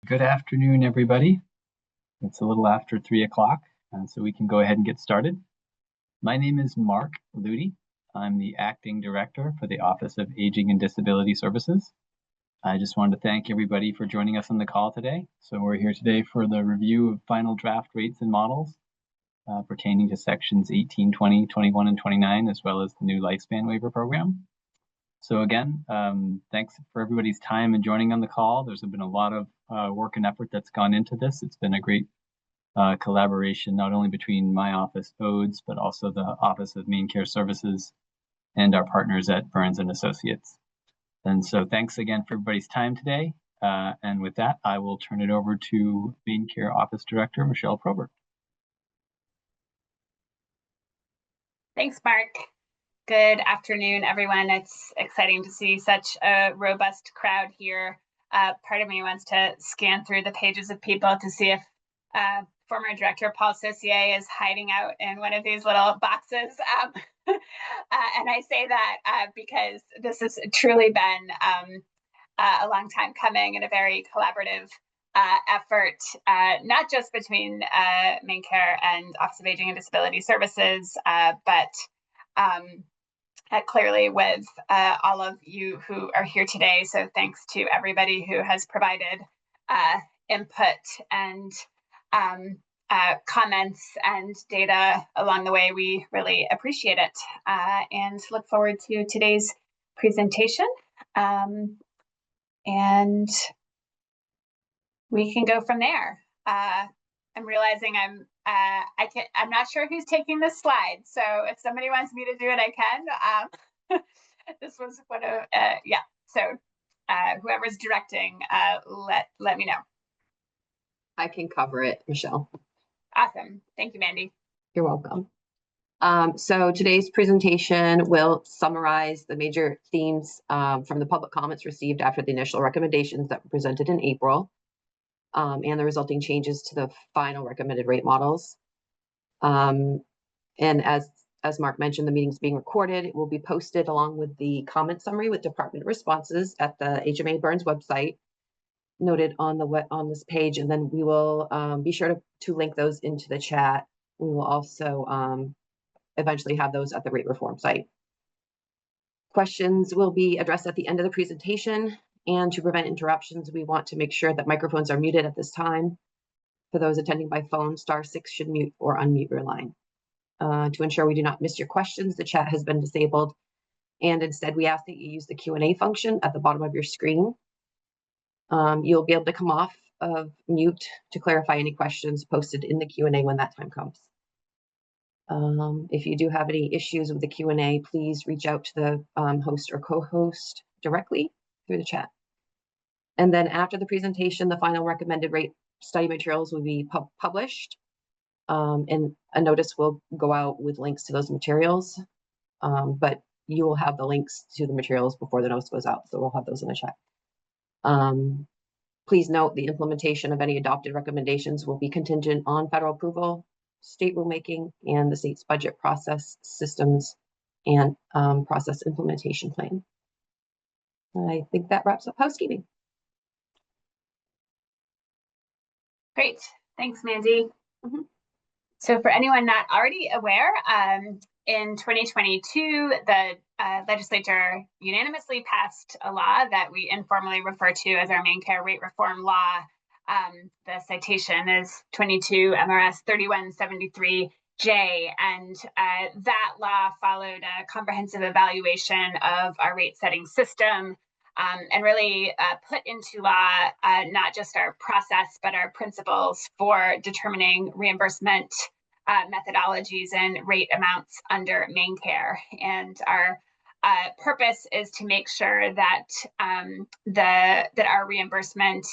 Good afternoon, everybody. It's a little after 3 o'clock, so we can go ahead and get started. My name is Mark Ludi. I'm the Acting Director for the Office of Aging and Disability Services. I just wanted to thank everybody for joining us on the call today. So we're here today for the review of final draft rates and models pertaining to sections 18, 20, 21, and 29, as well as the new lifespan waiver program. So again, thanks for everybody's time and joining on the call. There's been a lot of work and effort that's gone into this. It's been a great collaboration, not only between my office, ODES, but also the Office of Main Care Services and our partners at Burns & Associates. And so thanks again for everybody's time today. And with that, I will turn it over to Main Care Office Director, Michelle Probert. Thanks, Mark. Good afternoon, everyone. It's exciting to see such a robust crowd here. Part of me wants to scan through the pages of people to see if former Director Paul Saucier is hiding out in one of these little boxes. And I say that because this has truly been a long time coming and a very collaborative effort, not just between Main Care and Office of Aging and Disability Services, but clearly with all of you who are here today. So thanks to everybody who has provided input and comments and data along the way. We really appreciate it and look forward to today's presentation. And we can go from there. I'm realizing I'm not sure who's taking this slide. So if somebody wants me to do it, I can. This was one of yeah. So whoever's directing, let me know. I can cover it, Michelle. Awesome. Thank you, Mandy. You're welcome. So today's presentation will summarize the major themes from the public comments received after the initial recommendations that were presented in April. And the resulting changes to the final recommended rate models. And as Mark mentioned, the meeting's being recorded. It will be posted along with the comment summary with department responses at the HMA Burns website, noted on this page. And then we will be sure to link those into the chat. We will also eventually have those at the rate reform site. Questions will be addressed at the end of the presentation. And to prevent interruptions, we want to make sure that microphones are muted at this time. For those attending by phone, *6 should mute or unmute your line. To ensure we do not miss your questions, the chat has been disabled. And instead, we ask that you use the Q&A function at the bottom of your screen. You'll be able to come off of mute to clarify any questions posted in the Q&A when that time comes. If you do have any issues with the Q&A, please reach out to the host or co-host directly through the chat. And then after the presentation, the final recommended rate study materials will be published, and a notice will go out with links to those materials, but you will have the links to the materials before the notice goes out, so we'll have those in the chat. Please note the implementation of any adopted recommendations will be contingent on federal approval, state rulemaking, and the state's budget process, systems, and process implementation plan. I think that wraps up housekeeping. Great. Thanks, Mandy. So for anyone not already aware, in 2022, the legislature unanimously passed a law that we informally refer to as our Main Care Rate Reform Law. The citation is 22 MRS 3173J, and that law followed a comprehensive evaluation of our rate setting system and really put into law not just our process, but our principles for determining reimbursement methodologies and rate amounts under Main Care. And our purpose is to make sure that that our reimbursement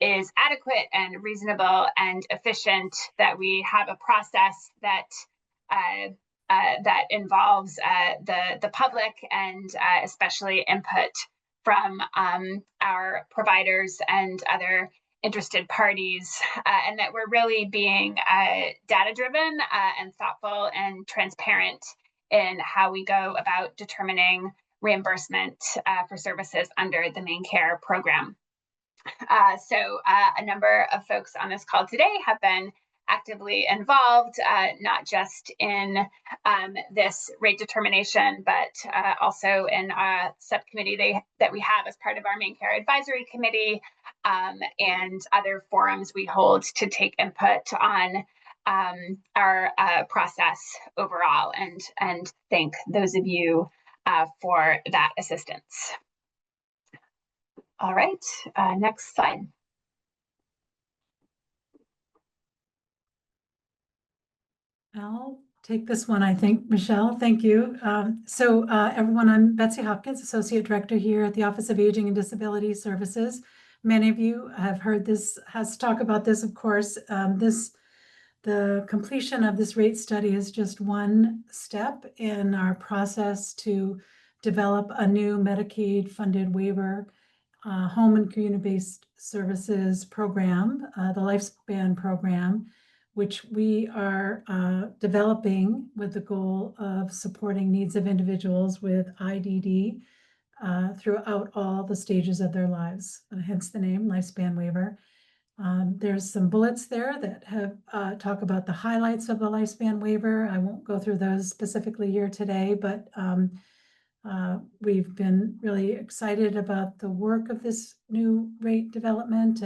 is adequate and reasonable and efficient, that we have a process that that involves the public and especially input from our providers and other interested parties, and that we're really being data-driven and thoughtful and transparent in how we go about determining reimbursement for services under the Main Care program. A number of folks on this call today have been actively involved, not just in this rate determination, but also in a subcommittee that we have as part of our main care advisory committee, and other forums we hold to take input on our process overall, and thank those of you for that assistance. All right, next slide. I'll take this one, I think, Michelle. Thank you. Everyone, I'm Betsy Hopkins, Associate Director here at the Office of Aging and Disability Services. Many of you have heard us talk about this, of course. The completion of this rate study is just one step in our process to develop a new Medicaid-funded waiver home and community-based services program, the Lifespan program, which we are developing with the goal of supporting needs of individuals with IDD throughout all the stages of their lives, hence the name Lifespan Waiver. There's some bullets there that have talk about the highlights of the Lifespan Waiver. I won't go through those specifically here today, but we've been really excited about the work of this new rate development,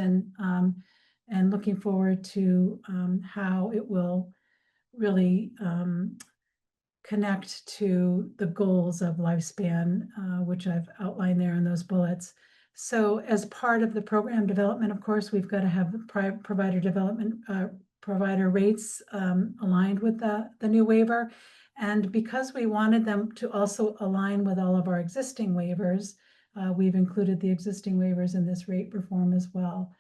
and looking forward to how it will really connect to the goals of Lifespan, which I've outlined there in those bullets. So as part of the program development, of course, we've got to have provider development, provider rates aligned with the new waiver. And because we wanted them to also align with all of our existing waivers, we've included the existing waivers in this rate reform as well,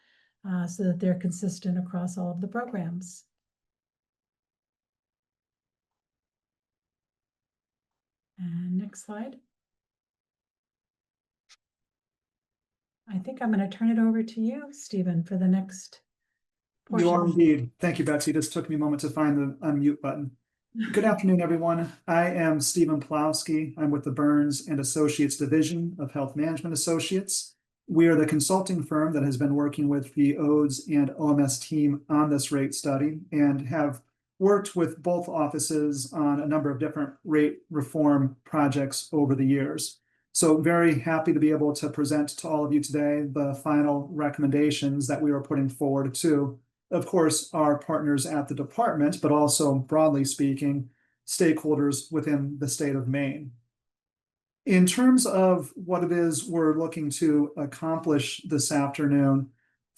so that they're consistent across all of the programs. And next slide. I think I'm going to turn it over to you, Stephen, for the next portion. You are indeed. Thank you, Betsy. This took me a moment to find the unmute button. Good afternoon, everyone. I am Stephen Plowski. I'm with the Burns and Associates Division of Health Management Associates. We are the consulting firm that has been working with the ODES and OMS team on this rate study, and have worked with both offices on a number of different rate reform projects over the years. So very happy to be able to present to all of you today the final recommendations that we are putting forward to, of course, our partners at the department, but also, broadly speaking, stakeholders within the state of Maine. In terms of what it is we're looking to accomplish this afternoon,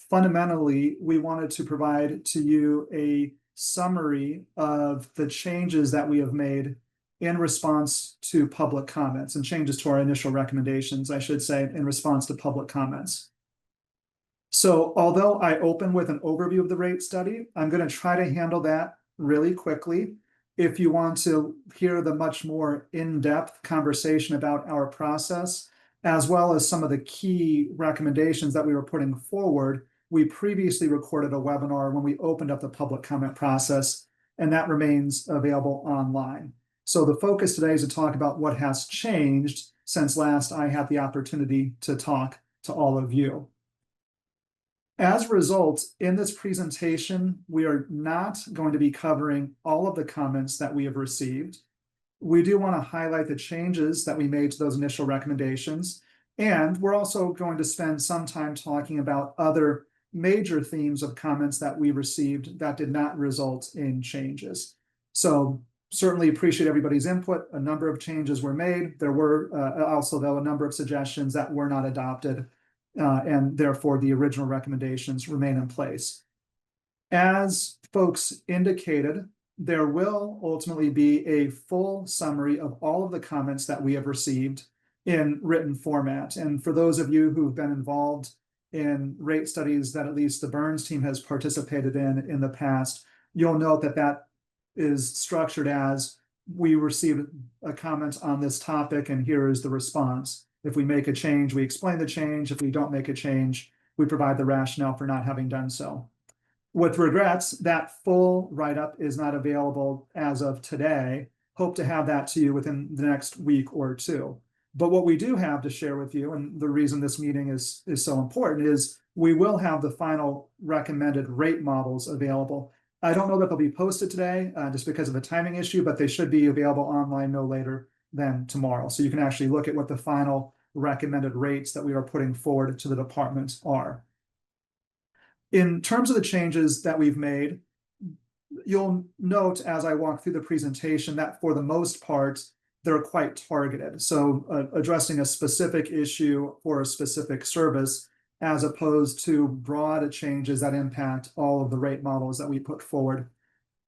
fundamentally, we wanted to provide to you a summary of the changes that we have made in response to public comments, and changes to our initial recommendations, I should say, in response to public comments. So although I open with an overview of the rate study, I'm going to try to handle that really quickly. If you want to hear the much more in-depth conversation about our process, as well as some of the key recommendations that we were putting forward, we previously recorded a webinar when we opened up the public comment process, and that remains available online. So the focus today is to talk about what has changed since last I had the opportunity to talk to all of you. As a result, in this presentation, we are not going to be covering all of the comments that we have received. We do want to highlight the changes that we made to those initial recommendations, and we're also going to spend some time talking about other major themes of comments that we received that did not result in changes. So certainly appreciate everybody's input. A number of changes were made. There were also, though, a number of suggestions that were not adopted, and therefore the original recommendations remain in place. As folks indicated, there will ultimately be a full summary of all of the comments that we have received in written format. And for those of you who've been involved in rate studies that at least the Burns team has participated in the past, you'll note that that is structured as: we received a comment on this topic and here is the response. If we make a change, we explain the change. If we don't make a change, we provide the rationale for not having done so. With regrets, that full write-up is not available as of today. Hope to have that to you within the next week or two. But what we do have to share with you, and the reason this meeting is so important, is we will have the final recommended rate models available. I don't know that they'll be posted today, just because of a timing issue, but they should be available online no later than tomorrow. So you can actually look at what the final recommended rates that we are putting forward to the department are. In terms of the changes that we've made, you'll note as I walk through the presentation that for the most part, they're quite targeted. So addressing a specific issue or a specific service, as opposed to broad changes that impact all of the rate models that we put forward.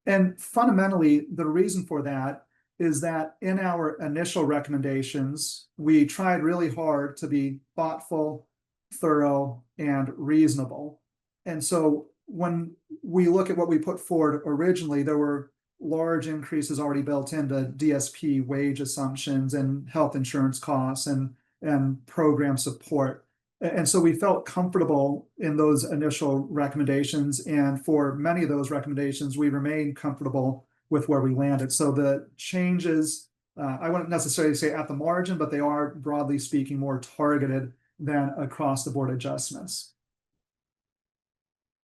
And fundamentally, the reason for that is that in our initial recommendations, we tried really hard to be thoughtful, thorough, and reasonable. And so when we look at what we put forward originally, there were large increases already built into DSP wage assumptions and health insurance costs and program support. And so we felt comfortable in those initial recommendations. And for many of those recommendations, we remain comfortable with where we landed. So the changes, I wouldn't necessarily say at the margin, but they are broadly speaking more targeted than across the board adjustments.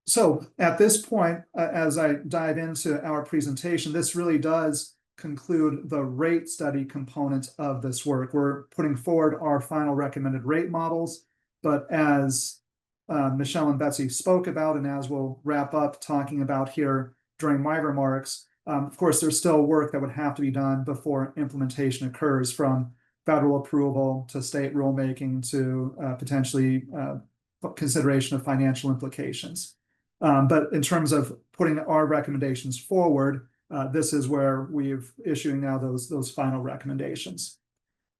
So at this point, as I dive into our presentation, this really does conclude the rate study component of this work. We're putting forward our final recommended rate models, but as Michelle and Betsy spoke about, and as we'll wrap up talking about here during my remarks, of course, there's still work that would have to be done before implementation occurs, from federal approval to state rulemaking to potentially consideration of financial implications. But in terms of putting our recommendations forward, this is where we've issuing now those final recommendations.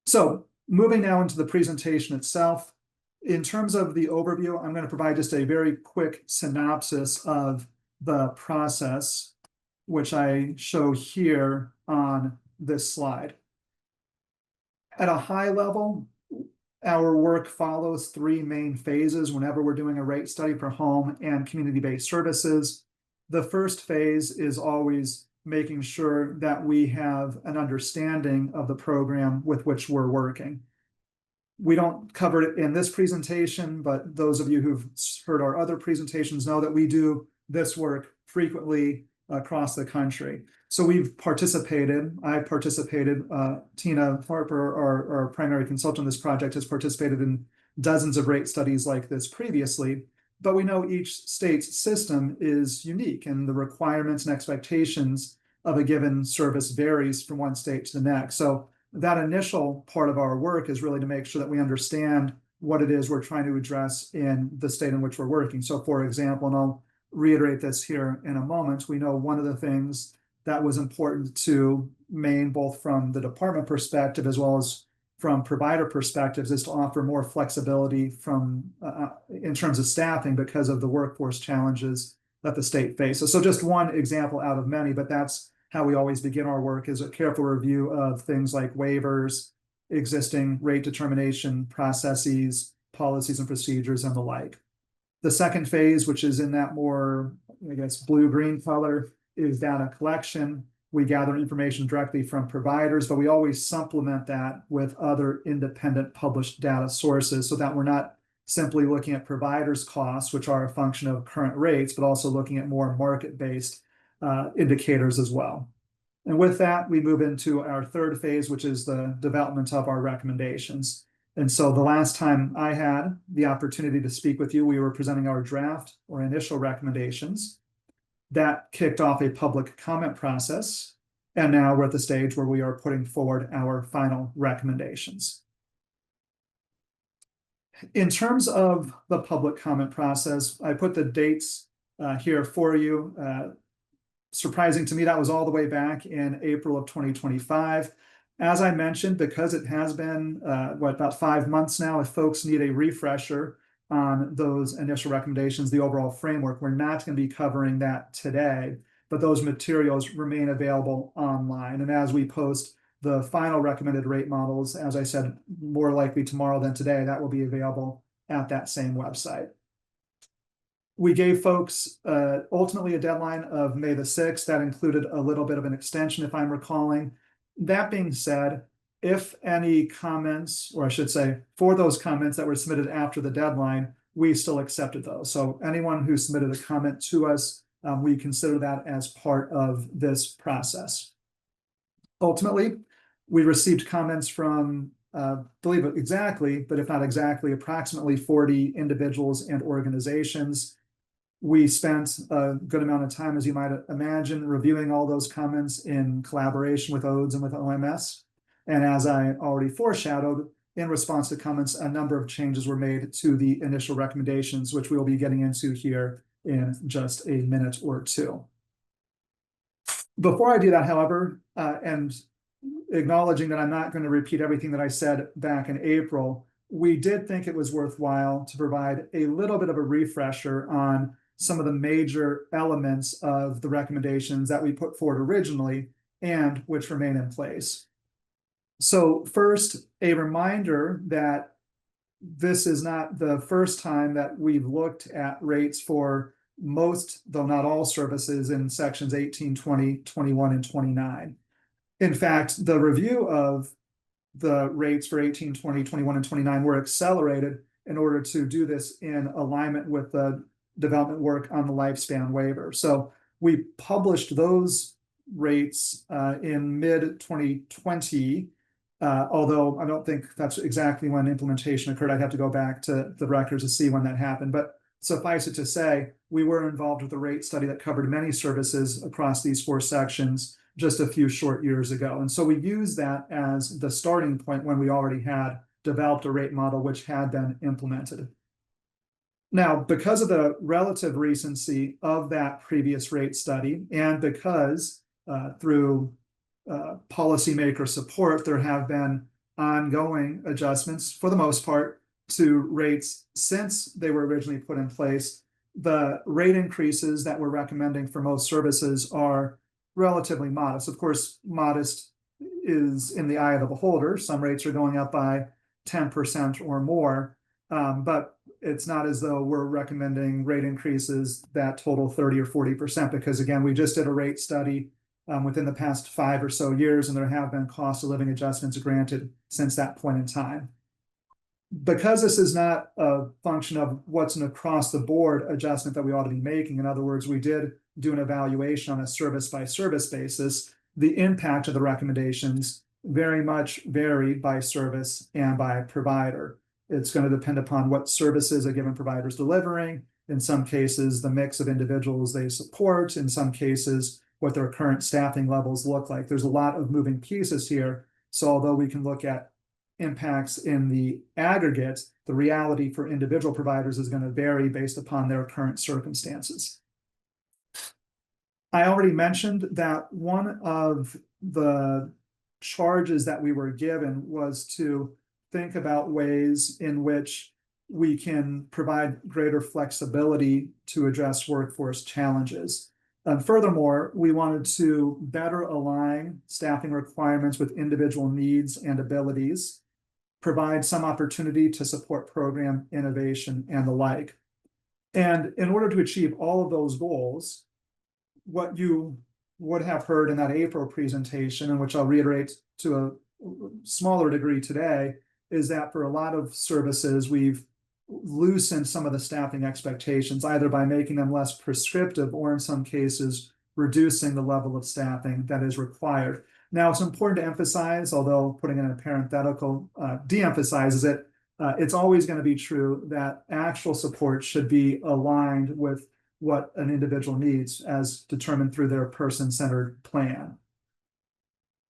So moving now into the presentation itself, in terms of the overview, I'm going to provide just a very quick synopsis of the process, which I show here on this slide. At a high level, our work follows three main phases whenever we're doing a rate study for home and community-based services. The first phase is always making sure that we have an understanding of the program with which we're working. We don't cover it in this presentation, but those of you who've heard our other presentations know that we do this work frequently across the country. So we've participated, I participated, Tina Harper, our primary consultant on this project, has participated in dozens of rate studies like this previously, but we know each state's system is unique and the requirements and expectations of a given service varies from one state to the next. So that initial part of our work is really to make sure that we understand what it is we're trying to address in the state in which we're working. So for example, and I'll reiterate this here in a moment, we know one of the things that was important to Maine, both from the department perspective as well as from provider perspectives, is to offer more flexibility from in terms of staffing because of the workforce challenges that the state faces. So just one example out of many, but that's how we always begin our work, is a careful review of things like waivers, existing rate determination processes, policies and procedures, and the like. The second phase, which is in that more, I guess, blue-green color, is data collection. We gather information directly from providers, but we always supplement that with other independent published data sources so that we're not simply looking at providers' costs, which are a function of current rates, but also looking at more market-based indicators as well. And with that, we move into our third phase, which is the development of our recommendations. And so the last time I had the opportunity to speak with you, we were presenting our draft or initial recommendations. That kicked off a public comment process. And now we're at the stage where we are putting forward our final recommendations. In terms of the public comment process, I put the dates here for you. Surprising to me, that was all the way back in April of 2025. As I mentioned, because it has been, about 5 months now, if folks need a refresher on those initial recommendations, the overall framework, we're not going to be covering that today, but those materials remain available online. And as we post the final recommended rate models, as I said, more likely tomorrow than today, that will be available at that same website. We gave folks ultimately a deadline of May the 6th. That included a little bit of an extension, if I'm recalling. That being said, if any comments, or I should say, for those comments that were submitted after the deadline, we still accepted those. So anyone who submitted a comment to us, we consider that as part of this process. Ultimately, we received comments from, believe it exactly, but if not exactly, approximately 40 individuals and organizations. We spent a good amount of time, as you might imagine, reviewing all those comments in collaboration with ODES and with OMS. And as I already foreshadowed, in response to comments, a number of changes were made to the initial recommendations, which we'll be getting into here in just a minute or two. Before I do that, however, and acknowledging that I'm not going to repeat everything that I said back in April, we did think it was worthwhile to provide a little bit of a refresher on some of the major elements of the recommendations that we put forward originally and which remain in place. So first, a reminder that this is not the first time that we've looked at rates for most, though not all, services in sections 18, 20, 21, and 29. In fact, the review of the rates for 18, 20, 21, and 29 were accelerated in order to do this in alignment with the development work on the lifespan waiver. So we published those rates in mid-2020, although I don't think that's exactly when implementation occurred. I'd have to go back to the records to see when that happened. But suffice it to say, we were involved with a rate study that covered many services across these 4 sections just a few short years ago. And so we used that as the starting point when we already had developed a rate model which had been implemented. Now, because of the relative recency of that previous rate study, and because through policymaker support, there have been ongoing adjustments for the most part to rates since they were originally put in place, the rate increases that we're recommending for most services are relatively modest. Of course, modest is in the eye of the beholder. Some rates are going up by 10% or more, but it's not as though we're recommending rate increases that total 30 or 40%, because again, we just did a rate study within the past 5 or so years, and there have been cost of living adjustments granted since that point in time. Because this is not a function of what's an across the board adjustment that we ought to be making, in other words, we did do an evaluation on a service by service basis, the impact of the recommendations very much vary by service and by provider. It's going to depend upon what services a given provider is delivering. In some cases, the mix of individuals they support. In some cases, what their current staffing levels look like. There's a lot of moving pieces here. So although we can look at impacts in the aggregate, the reality for individual providers is going to vary based upon their current circumstances. I already mentioned that one of the charges that we were given was to think about ways in which we can provide greater flexibility to address workforce challenges. And furthermore, we wanted to better align staffing requirements with individual needs and abilities, provide some opportunity to support program innovation and the like. And in order to achieve all of those goals, what you would have heard in that April presentation, and which I'll reiterate to a smaller degree today, is that for a lot of services, we've loosened some of the staffing expectations, either by making them less prescriptive or in some cases, reducing the level of staffing that is required. Now, it's important to emphasize, although putting in a parenthetical de-emphasizes it, it's always going to be true that actual support should be aligned with what an individual needs as determined through their person-centered plan.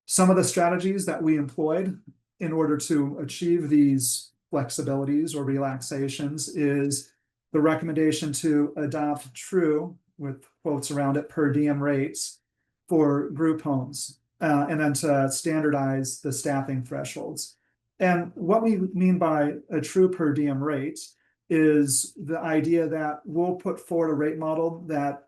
Some of the strategies that we employed in order to achieve these flexibilities or relaxations is the recommendation to adopt true, with quotes around it, per diem rates for group homes, and then to standardize the staffing thresholds. And what we mean by a true per diem rate is the idea that we'll put forward a rate model that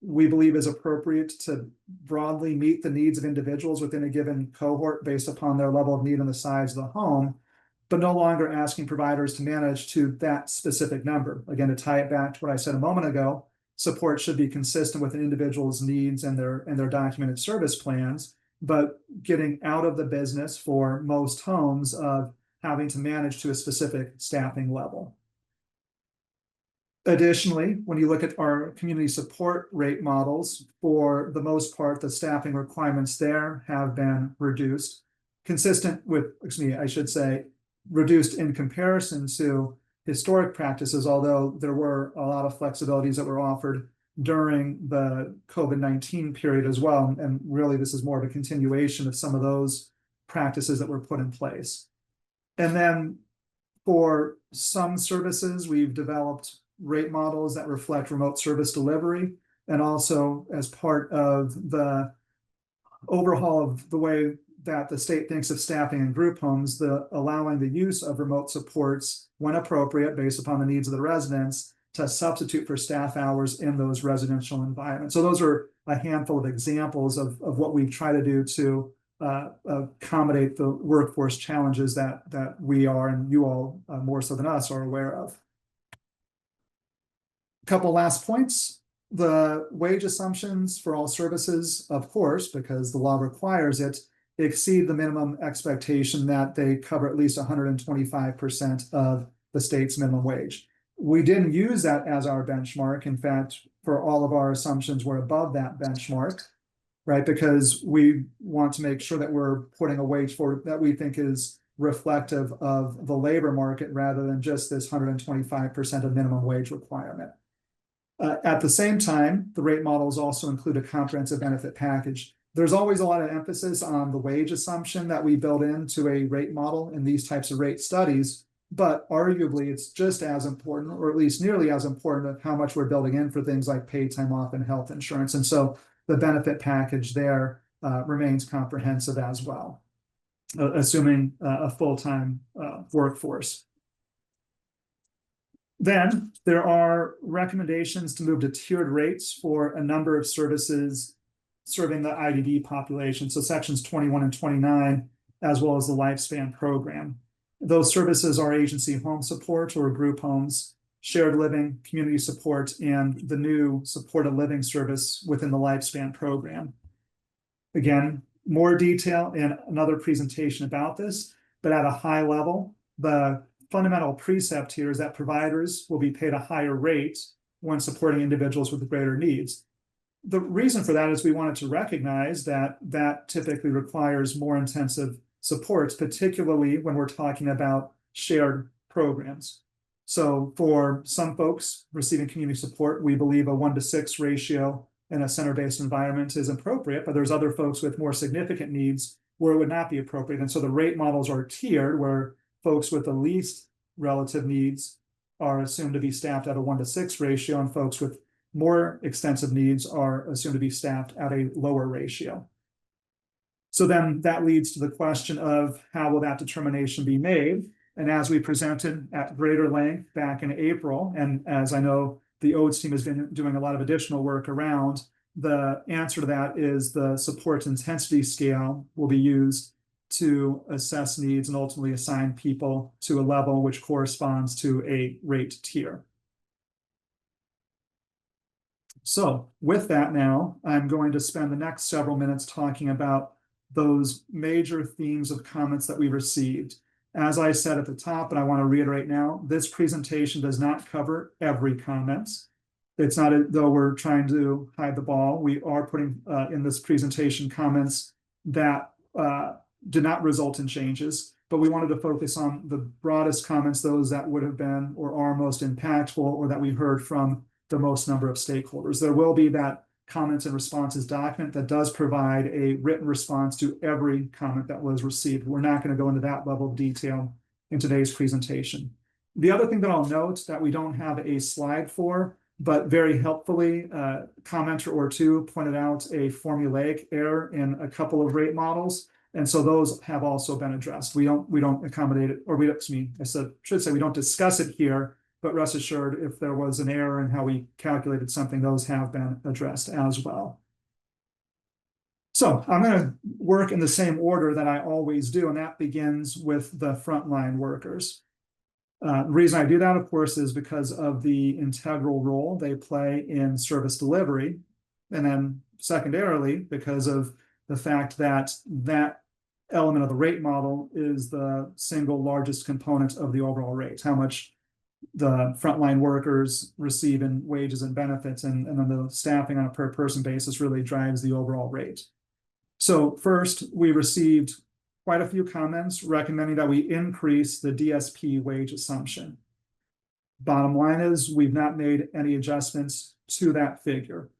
we believe is appropriate to broadly meet the needs of individuals within a given cohort based upon their level of need and the size of the home, but no longer asking providers to manage to that specific number. Again, to tie it back to what I said a moment ago, support should be consistent with an individual's needs and their documented service plans, but getting out of the business for most homes of having to manage to a specific staffing level. Additionally, when you look at our community support rate models, for the most part, the staffing requirements there have been reduced, consistent with, excuse me, I should say, reduced in comparison to historic practices, although there were a lot of flexibilities that were offered during the COVID-19 period as well. And really, this is more of a continuation of some of those practices that were put in place. And then for some services, we've developed rate models that reflect remote service delivery, and also as part of the overhaul of the way that the state thinks of staffing in group homes, the allowing the use of remote supports when appropriate based upon the needs of the residents to substitute for staff hours in those residential environments. So those are a handful of examples of what we try to do to accommodate the workforce challenges that we are, and you all more so than us, are aware of. A couple last points. The wage assumptions for all services, of course, because the law requires it, exceed the minimum expectation that they cover at least 125% of the state's minimum wage. We didn't use that as our benchmark. In fact, for all of our assumptions, we're above that benchmark, right? Because we want to make sure that we're putting a wage forward that we think is reflective of the labor market rather than just this 125% of minimum wage requirement. At the same time, the rate models also include a comprehensive benefit package. There's always a lot of emphasis on the wage assumption that we build into a rate model in these types of rate studies, but arguably it's just as important, or at least nearly as important, of how much we're building in for things like paid time off and health insurance. And so the benefit package there remains comprehensive as well, assuming a full-time workforce. Then there are recommendations to move to tiered rates for a number of services serving the IDD population, so sections 21 and 29, as well as the lifespan program. Those services are agency home support or group homes, shared living, community support, and the new supported living service within the lifespan program. Again, more detail in another presentation about this, but at a high level, the fundamental precept here is that providers will be paid a higher rate when supporting individuals with greater needs. The reason for that is we wanted to recognize that that typically requires more intensive supports, particularly when we're talking about shared programs. So for some folks receiving community support, we believe a 1-to-6 ratio in a center-based environment is appropriate, but there's other folks with more significant needs where it would not be appropriate. And so the rate models are tiered, where folks with the least relative needs are assumed to be staffed at a 1-to-6 ratio, and folks with more extensive needs are assumed to be staffed at a lower ratio. So then that leads to the question of how will that determination be made? And as we presented at greater length back in April, and as I know the OATS team has been doing a lot of additional work around, the answer to that is the support intensity scale will be used to assess needs and ultimately assign people to a level which corresponds to a rate tier. So with that now, I'm going to spend the next several minutes talking about those major themes of comments that we received. As I said at the top, and I want to reiterate now, this presentation does not cover every comment. It's not as though we're trying to hide the ball. We are putting in this presentation comments that did not result in changes, but we wanted to focus on the broadest comments, those that would have been or are most impactful, or that we heard from the most number of stakeholders. There will be that comments and responses document that does provide a written response to every comment that was received. We're not going to go into that level of detail in today's presentation. The other thing that I'll note that we don't have a slide for, but very helpfully, a commenter or two pointed out a formulaic error in a couple of rate models. And so those have also been addressed. We don't accommodate it, or we should say we don't discuss it here, but rest assured, if there was an error in how we calculated something, those have been addressed as well. So I'm going to work in the same order that I always do, and that begins with the frontline workers. The reason I do that, of course, is because of the integral role they play in service delivery, and then secondarily, because of the fact that that element of the rate model is the single largest component of the overall rate, how much the frontline workers receive in wages and benefits, and then the staffing on a per person basis really drives the overall rate. So first, we received quite a few comments recommending that we increase the DSP wage assumption. Bottom line is, we've not made any adjustments to that figure.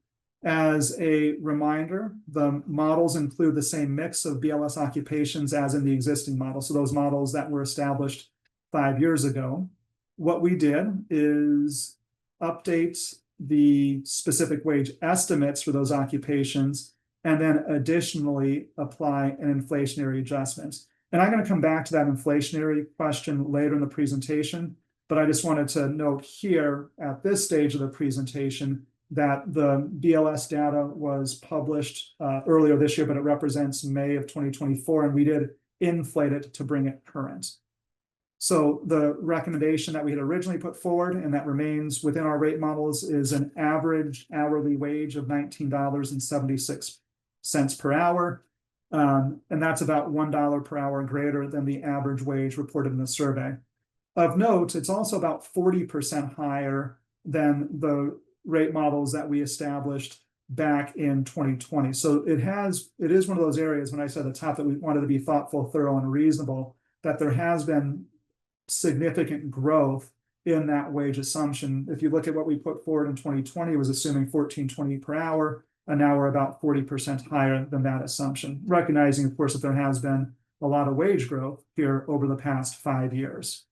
As a reminder, the models include the same mix of BLS occupations as in the existing model. So those models that were established 5 years ago, what we did is update the specific wage estimates for those occupations, and then additionally apply an inflationary adjustment. And I'm going to come back to that inflationary question later in the presentation, but I just wanted to note here at this stage of the presentation that the BLS data was published earlier this year, but it represents May of 2024, and we did inflate it to bring it current. So the recommendation that we had originally put forward, and that remains within our rate models, is an average hourly wage of $19.76 per hour. And that's about $1 per hour greater than the average wage reported in the survey. Of note, it's also about 40% higher than the rate models that we established back in 2020. So it is one of those areas, when I said at the top that we wanted to be thoughtful, thorough, and reasonable, that there has been significant growth in that wage assumption. If you look at what we put forward in 2020, it was assuming $14.20 per hour, and now we're about 40% higher than that assumption, recognizing, of course, that there has been a lot of wage growth here over the past 5 years.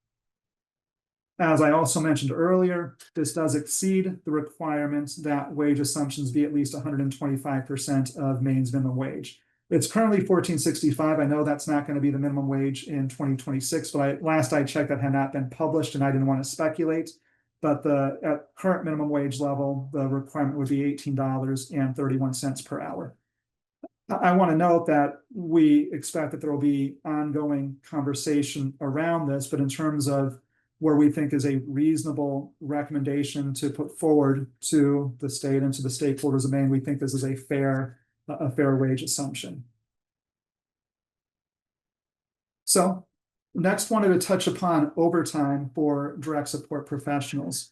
As I also mentioned earlier, this does exceed the requirement that wage assumptions be at least 125% of Maine's minimum wage. It's currently $14.65. I know that's not going to be the minimum wage in 2026, but last I checked, that had not been published, and I didn't want to speculate. But at current minimum wage level, the requirement would be $18.31 per hour. I want to note that we expect that there will be ongoing conversation around this, but in terms of where we think is a reasonable recommendation to put forward to the state and to the stakeholders of Maine, we think this is a fair wage assumption. So next, wanted to touch upon overtime for direct support professionals.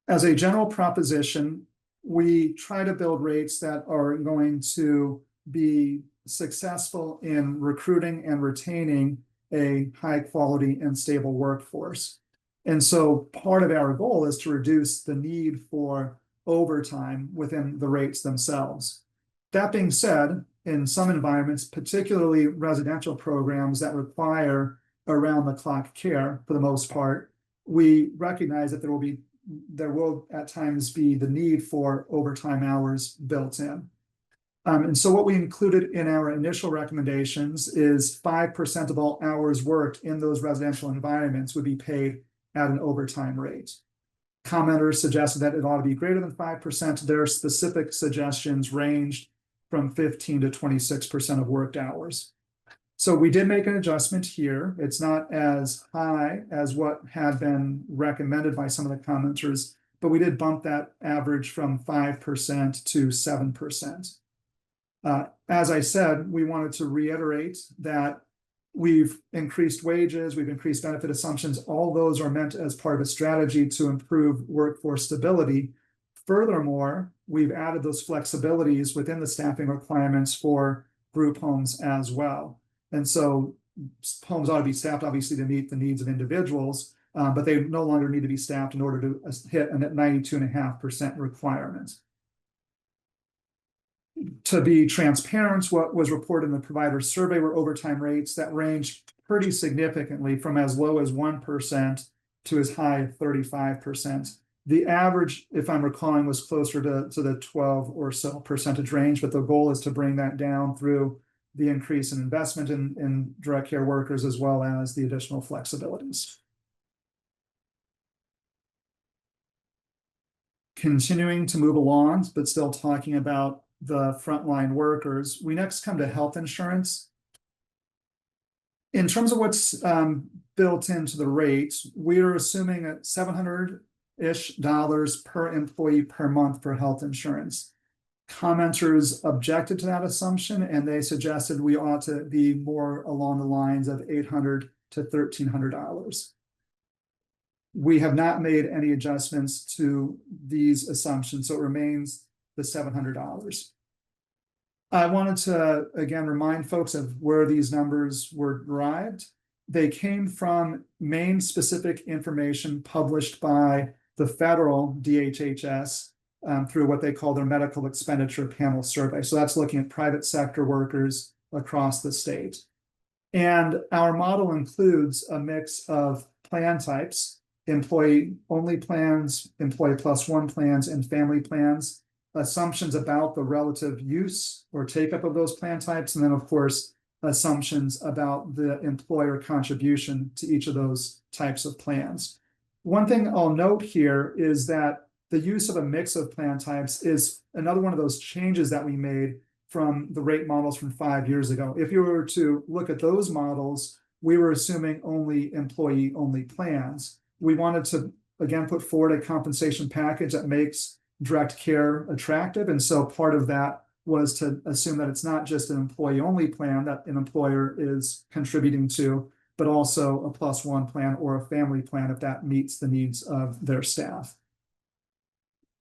As a general proposition, we try to build rates that are going to be successful in recruiting and retaining a high quality and stable workforce. And so part of our goal is to reduce the need for overtime within the rates themselves. That being said, in some environments, particularly residential programs that require around-the-clock care for the most part, we recognize that there will at times be the need for overtime hours built in. And so what we included in our initial recommendations is 5% of all hours worked in those residential environments would be paid at an overtime rate. Commenters suggested that it ought to be greater than 5%. Their specific suggestions ranged from 15 to 26% of worked hours. So we did make an adjustment here. It's not as high as what had been recommended by some of the commenters, but we did bump that average from 5% to 7%. As I said, we wanted to reiterate that we've increased wages, we've increased benefit assumptions. All those are meant as part of a strategy to improve workforce stability. Furthermore, we've added those flexibilities within the staffing requirements for group homes as well. And so homes ought to be staffed, obviously, to meet the needs of individuals, but they no longer need to be staffed in order to hit a 92.5% requirement. To be transparent, what was reported in the provider survey were overtime rates that ranged pretty significantly from as low as 1% to as high as 35%. The average, if I'm recalling, was closer to the 12 or so percentage range, but the goal is to bring that down through the increase in investment in direct care workers, as well as the additional flexibilities. Continuing to move along, but still talking about the frontline workers, we next come to health insurance. In terms of what's built into the rates, we're assuming at $700-ish per employee per month for health insurance. Commenters objected to that assumption, and they suggested we ought to be more along the lines of $800 to $1,300. We have not made any adjustments to these assumptions, so it remains the $700. I wanted to, again, remind folks of where these numbers were derived. They came from Maine-specific information published by the federal DHHS through what they call their medical expenditure panel survey. So that's looking at private sector workers across the state. And our model includes a mix of plan types, employee-only plans, employee plus one plans, and family plans, assumptions about the relative use or take-up of those plan types, and then, of course, assumptions about the employer contribution to each of those types of plans. One thing I'll note here is that the use of a mix of plan types is another one of those changes that we made from the rate models from 5 years ago. If you were to look at those models, we were assuming only employee-only plans. We wanted to, again, put forward a compensation package that makes direct care attractive. And so part of that was to assume that it's not just an employee-only plan that an employer is contributing to, but also a plus one plan or a family plan if that meets the needs of their staff.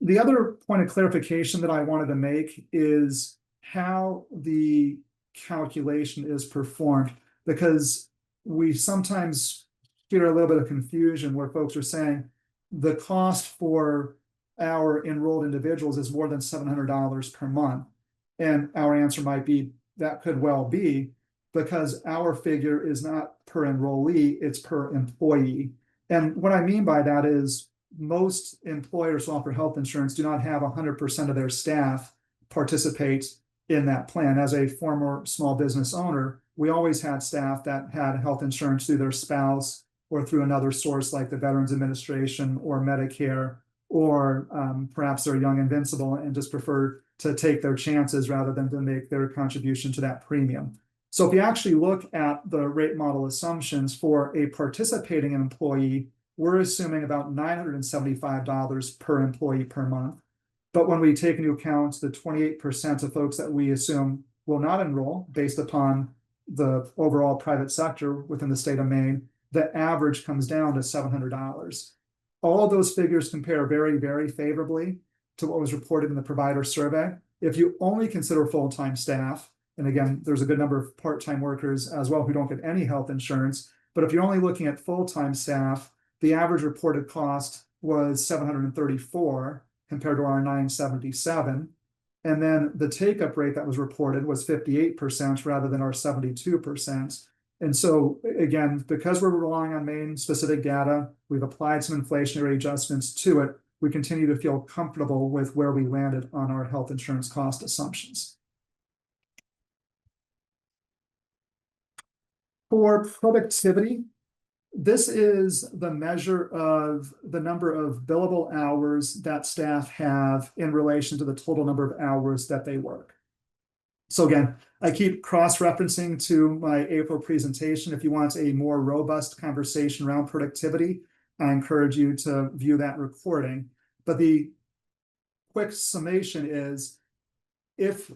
The other point of clarification that I wanted to make is how the calculation is performed, because we sometimes hear a little bit of confusion where folks are saying the cost for our enrolled individuals is more than $700 per month. And our answer might be that could well be, because our figure is not per enrollee, it's per employee. And what I mean by that is most employers who offer health insurance do not have 100% of their staff participate in that plan. As a former small business owner, we always had staff that had health insurance through their spouse or through another source like the Veterans Administration or Medicare, or perhaps they're young invincible and just prefer to take their chances rather than to make their contribution to that premium. So if you actually look at the rate model assumptions for a participating employee, we're assuming about $975 per employee per month. But when we take into account the 28% of folks that we assume will not enroll based upon the overall private sector within the state of Maine, the average comes down to $700. All of those figures compare very, very favorably to what was reported in the provider survey. If you only consider full-time staff, and again, there's a good number of part-time workers as well who don't get any health insurance, but if you're only looking at full-time staff, the average reported cost was $734 compared to our $977. And then the take-up rate that was reported was 58% rather than our 72%. And so again, because we're relying on Maine-specific data, we've applied some inflationary adjustments to it, we continue to feel comfortable with where we landed on our health insurance cost assumptions. For productivity, this is the measure of the number of billable hours that staff have in relation to the total number of hours that they work. So again, I keep cross-referencing to my April presentation. If you want a more robust conversation around productivity, I encourage you to view that recording. But the quick summation is, if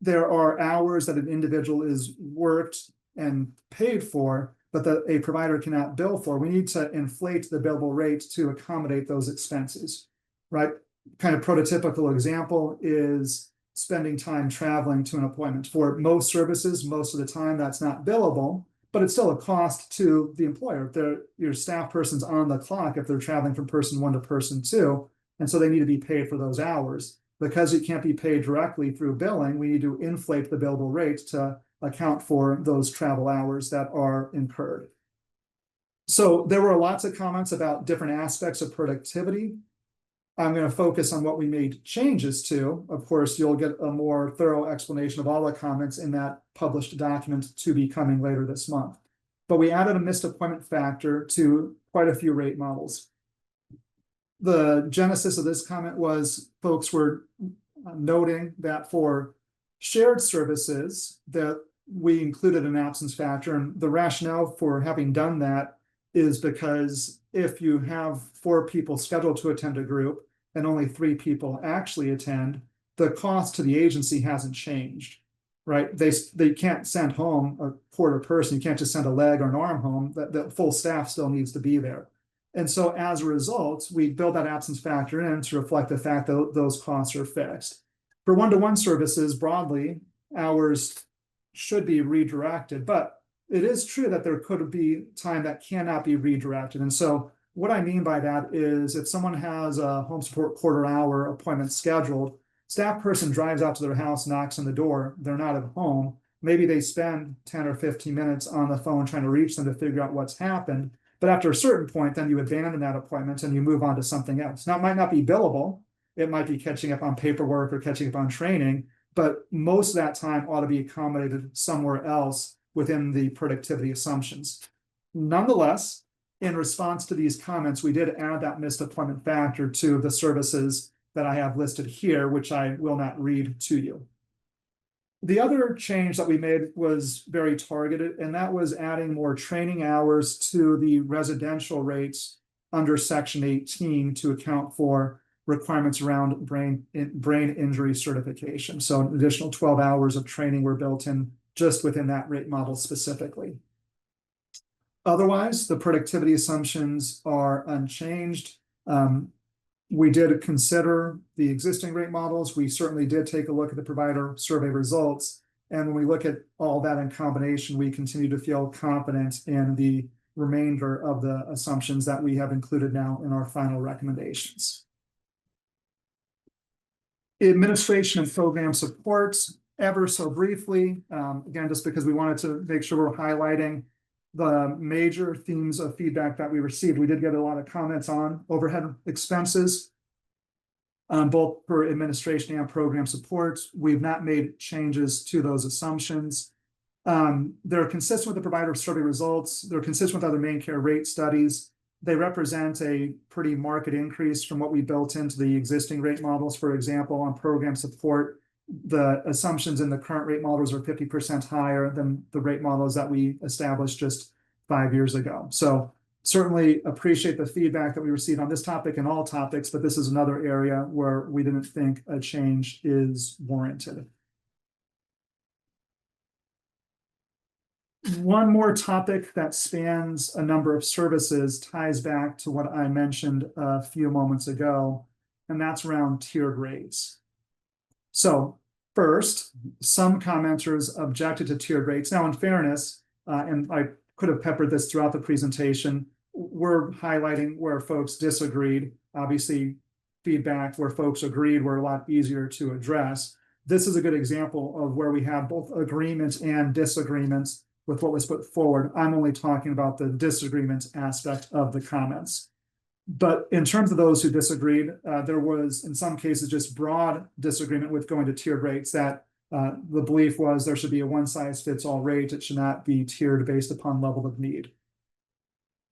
there are hours that an individual is worked and paid for, but that a provider cannot bill for, we need to inflate the billable rate to accommodate those expenses, right? Kind of prototypical example is spending time traveling to an appointment. For most services, most of the time that's not billable, but it's still a cost to the employer. If your staff person's on the clock if they're traveling from person one to person two, and so they need to be paid for those hours. Because it can't be paid directly through billing, we need to inflate the billable rate to account for those travel hours that are incurred. So there were lots of comments about different aspects of productivity. I'm going to focus on what we made changes to. Of course, you'll get a more thorough explanation of all the comments in that published document to be coming later this month. But we added a missed appointment factor to quite a few rate models. The genesis of this comment was folks were noting that for shared services that we included an absence factor, and the rationale for having done that is because if you have 4 people scheduled to attend a group and only 3 people actually attend, the cost to the agency hasn't changed, right? They can't send home a quarter person. You can't just send a leg or an arm home. The full staff still needs to be there. And so as a result, we build that absence factor in to reflect the fact that those costs are fixed. For one-to-one services broadly, hours should be redirected, but it is true that there could be time that cannot be redirected. And so what I mean by that is if someone has a home support quarter hour appointment scheduled, staff person drives out to their house, knocks on the door, they're not at home. Maybe they spend 10 or 15 minutes on the phone trying to reach them to figure out what's happened. But after a certain point, then you abandon that appointment and you move on to something else. Now, it might not be billable. It might be catching up on paperwork or catching up on training, but most of that time ought to be accommodated somewhere else within the productivity assumptions. Nonetheless, in response to these comments, we did add that missed appointment factor to the services that I have listed here, which I will not read to you. The other change that we made was very targeted, and that was adding more training hours to the residential rates under Section 18 to account for requirements around brain injury certification. So an additional 12 hours of training were built in just within that rate model specifically. Otherwise, the productivity assumptions are unchanged. We did consider the existing rate models. We certainly did take a look at the provider survey results. And when we look at all that in combination, we continue to feel confident in the remainder of the assumptions that we have included now in our final recommendations. Administration and program supports, ever so briefly, again, just because we wanted to make sure we're highlighting the major themes of feedback that we received. We did get a lot of comments on overhead expenses, both for administration and program supports. We've not made changes to those assumptions. They're consistent with the provider survey results. They're consistent with other main care rate studies. They represent a pretty marked increase from what we built into the existing rate models. For example, on program support, the assumptions in the current rate models are 50% higher than the rate models that we established just 5 years ago. So certainly appreciate the feedback that we received on this topic and all topics, but this is another area where we didn't think a change is warranted. One more topic that spans a number of services ties back to what I mentioned a few moments ago, and that's around tiered rates. So first, some commenters objected to tiered rates. Now, in fairness, and I could have peppered this throughout the presentation, we're highlighting where folks disagreed. Obviously, feedback where folks agreed were a lot easier to address. This is a good example of where we have both agreements and disagreements with what was put forward. I'm only talking about the disagreement aspect of the comments. But in terms of those who disagreed, there was, in some cases, just broad disagreement with going to tiered rates, that the belief was there should be a one-size-fits-all rate. It should not be tiered based upon level of need.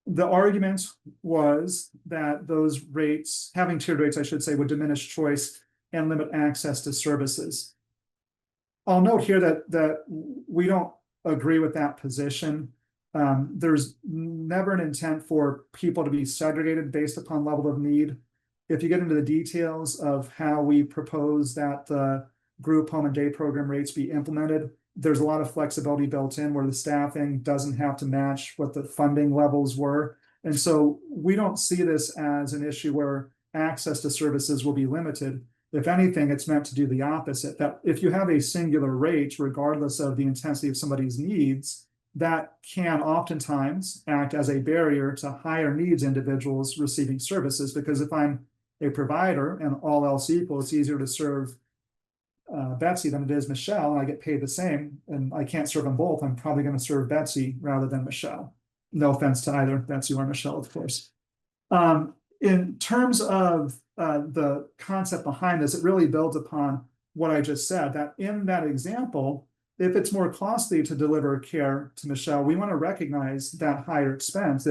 The argument was that those rates, having tiered rates, I should say, would diminish choice and limit access to services. I'll note here that we don't agree with that position. There's never an intent for people to be segregated based upon level of need. If you get into the details of how we propose that the group home and day program rates be implemented, there's a lot of flexibility built in where the staffing doesn't have to match what the funding levels were. And so we don't see this as an issue where access to services will be limited. If anything, it's meant to do the opposite, that if you have a singular rate, regardless of the intensity of somebody's needs, that can oftentimes act as a barrier to higher needs individuals receiving services. Because if I'm a provider and all else equal, it's easier to serve Betsy than it is Michelle, and I get paid the same, and I can't serve them both, I'm probably going to serve Betsy rather than Michelle. No offense to either Betsy or Michelle, of course. In terms of the concept behind this, it really builds upon what I just said, that in that example, if it's more costly to deliver care to Michelle, we want to recognize that higher expense.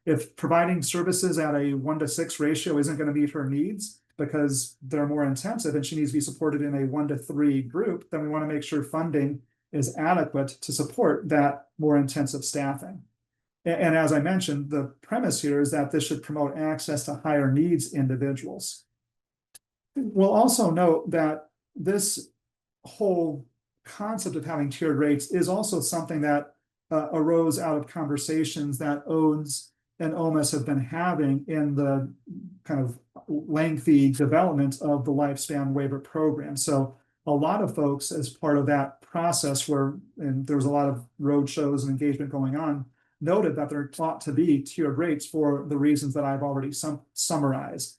If providing services at a 1-to-6 ratio isn't going to meet her needs because they're more intensive and she needs to be supported in a 1-to-3 group, then we want to make sure funding is adequate to support that more intensive staffing. And as I mentioned, the premise here is that this should promote access to higher needs individuals. We'll also note that this whole concept of having tiered rates is also something that arose out of conversations that ODES and OMS have been having in the kind of lengthy development of the lifespan waiver program. So a lot of folks, as part of that process and there was a lot of road shows and engagement going on, noted that there ought to be tiered rates for the reasons that I've already summarized.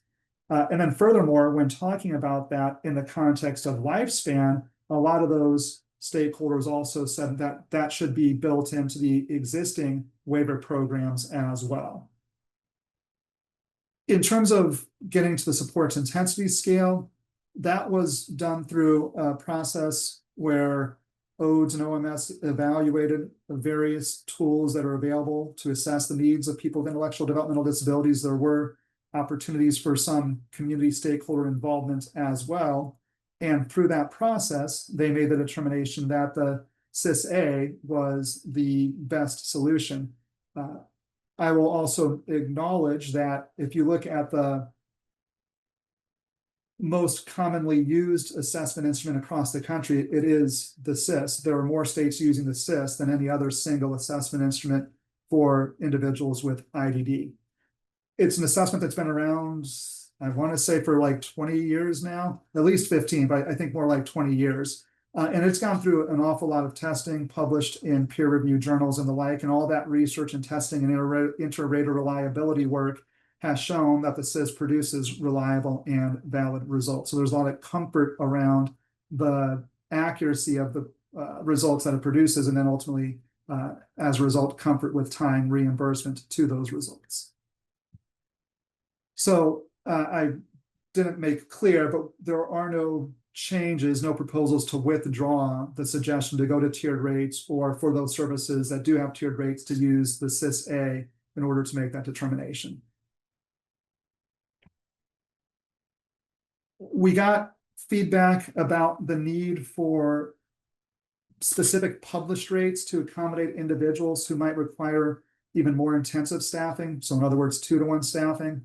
And then furthermore, when talking about that in the context of lifespan, a lot of those stakeholders also said that that should be built into the existing waiver programs as well. In terms of getting to the support intensity scale, that was done through a process where ODES and OMS evaluated the various tools that are available to assess the needs of people with intellectual developmental disabilities. There were opportunities for some community stakeholder involvement as well. And through that process, they made the determination that the CIS-A was the best solution. I will also acknowledge that if you look at the most commonly used assessment instrument across the country, it is the CIS. There are more states using the CIS than any other single assessment instrument for individuals with IDD. It's an assessment that's been around, I want to say, for like 20 years now, at least 15, but I think more like 20 years. And it's gone through an awful lot of testing published in peer-reviewed journals and the like, and all that research and testing and inter-rater reliability work has shown that the CIS produces reliable and valid results. So there's a lot of comfort around the accuracy of the results that it produces, and then ultimately, as a result, comfort with tying reimbursement to those results. So I didn't make clear, but there are no changes, no proposals to withdraw the suggestion to go to tiered rates, or for those services that do have tiered rates to use the CIS-A in order to make that determination. We got feedback about the need for specific published rates to accommodate individuals who might require even more intensive staffing. So in other words, 2-to-1 staffing.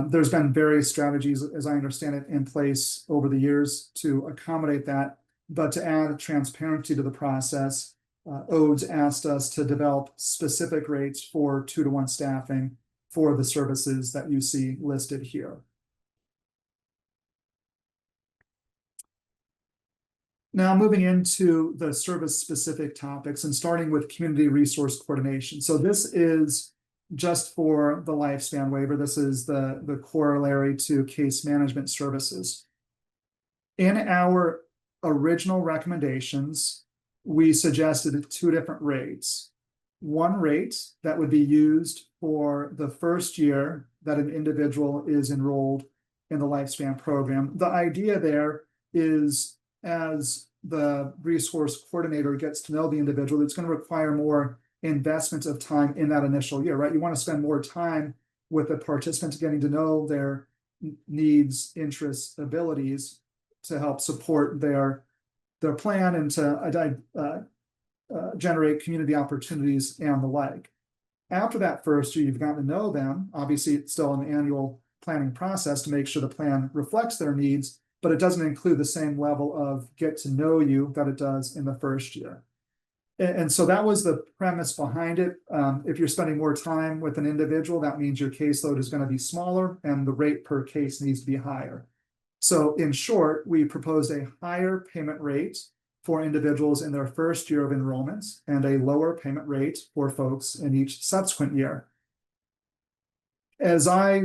There's been various strategies, as I understand it, in place over the years to accommodate that. But to add transparency to the process, ODES asked us to develop specific rates for 2-to-1 staffing for the services that you see listed here. Now moving into the service-specific topics and starting with community resource coordination. So this is just for the lifespan waiver. This is the corollary to case management services. In our original recommendations, we suggested 2 different rates. One rate that would be used for the first year that an individual is enrolled in the lifespan program. The idea there is, as the resource coordinator gets to know the individual, it's going to require more investment of time in that initial year, right? You want to spend more time with the participants, getting to know their needs, interests, abilities to help support their plan and to generate community opportunities and the like. After that first year, you've gotten to know them. Obviously, it's still an annual planning process to make sure the plan reflects their needs, but it doesn't include the same level of get to know you that it does in the first year. And so that was the premise behind it. If you're spending more time with an individual, that means your caseload is going to be smaller and the rate per case needs to be higher. So in short, we proposed a higher payment rate for individuals in their first year of enrollments and a lower payment rate for folks in each subsequent year. As I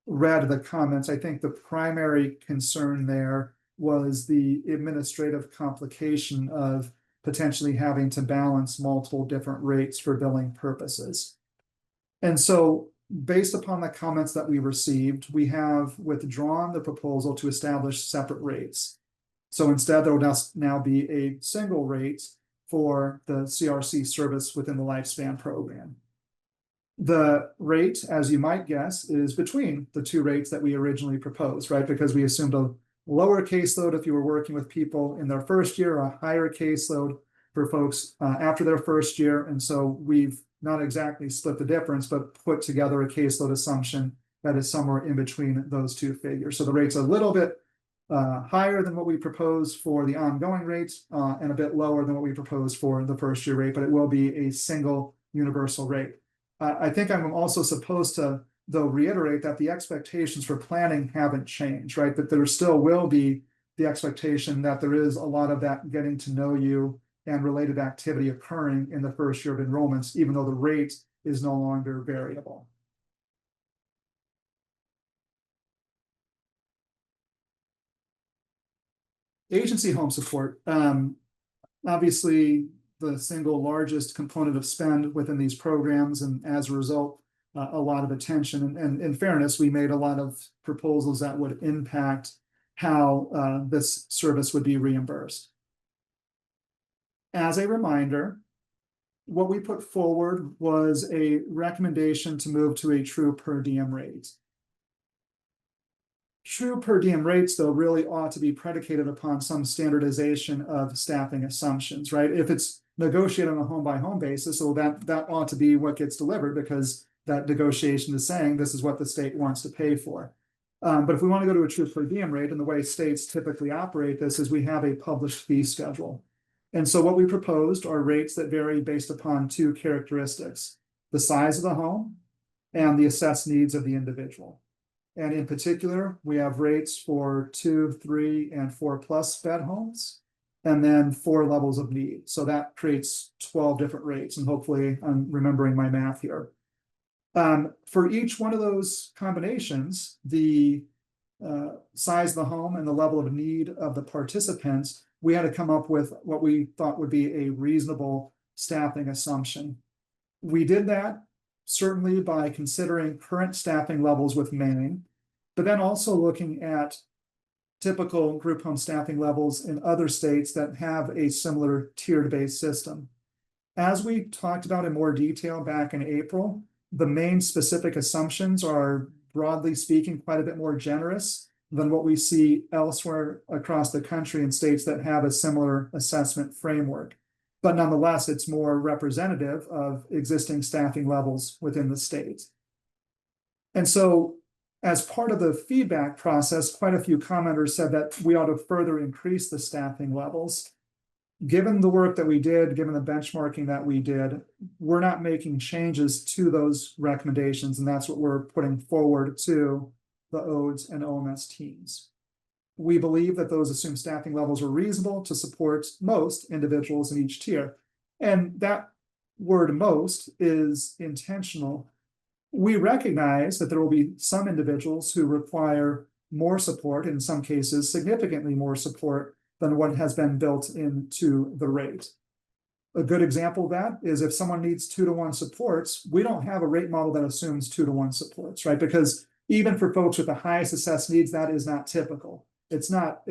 read the comments, I think the primary concern there was the administrative complication of potentially having to balance multiple different rates for billing purposes. And so based upon the comments that we received, we have withdrawn the proposal to establish separate rates. So instead, there will now be a single rate for the CRC service within the lifespan program. The rate, as you might guess, is between the 2 rates that we originally proposed, right? Because we assumed a lower caseload if you were working with people in their first year, a higher caseload for folks after their first year. And so we've not exactly split the difference, but put together a caseload assumption that is somewhere in between those 2 figures. So the rate's a little bit higher than what we proposed for the ongoing rate, and a bit lower than what we proposed for the first year rate, but it will be a single universal rate. I think I'm also supposed to, though, reiterate that the expectations for planning haven't changed, right? That there still will be the expectation that there is a lot of that getting to know you and related activity occurring in the first year of enrollments, even though the rate is no longer variable. Agency home support, obviously the single largest component of spend within these programs, and as a result, a lot of attention. And in fairness, we made a lot of proposals that would impact how this service would be reimbursed. As a reminder, what we put forward was a recommendation to move to a true per diem rate. True per diem rates, though, really ought to be predicated upon some standardization of staffing assumptions, right? If it's negotiated on a home by home basis, so that ought to be what gets delivered, because that negotiation is saying this is what the state wants to pay for. But if we want to go to a true per diem rate, and the way states typically operate this is we have a published fee schedule. And so what we proposed are rates that vary based upon two characteristics: the size of the home and the assessed needs of the individual. And in particular, we have rates for 2, 3, and 4+ bed homes, and then 4 levels of need. So that creates 12 different rates, and hopefully I'm remembering my math here. For each one of those combinations, the size of the home and the level of need of the participants, we had to come up with what we thought would be a reasonable staffing assumption. We did that certainly by considering current staffing levels with Maine, but then also looking at typical group home staffing levels in other states that have a similar tiered-based system. As we talked about in more detail back in April, the Maine specific assumptions are, broadly speaking, quite a bit more generous than what we see elsewhere across the country in states that have a similar assessment framework. But nonetheless, it's more representative of existing staffing levels within the state. And so, as part of the feedback process, quite a few commenters said that we ought to further increase the staffing levels. Given the work that we did, given the benchmarking that we did, we're not making changes to those recommendations, and that's what we're putting forward to the ODES and OMS teams. We believe that those assumed staffing levels are reasonable to support most individuals in each tier. And that word "most" is intentional. We recognize that there will be some individuals who require more support, in some cases significantly more support than what has been built into the rate. A good example of that is if someone needs 2-to-1 supports, we don't have a rate model that assumes 2-to-1 supports, right? Because even for folks with the highest assessed needs, that is not typical. It's not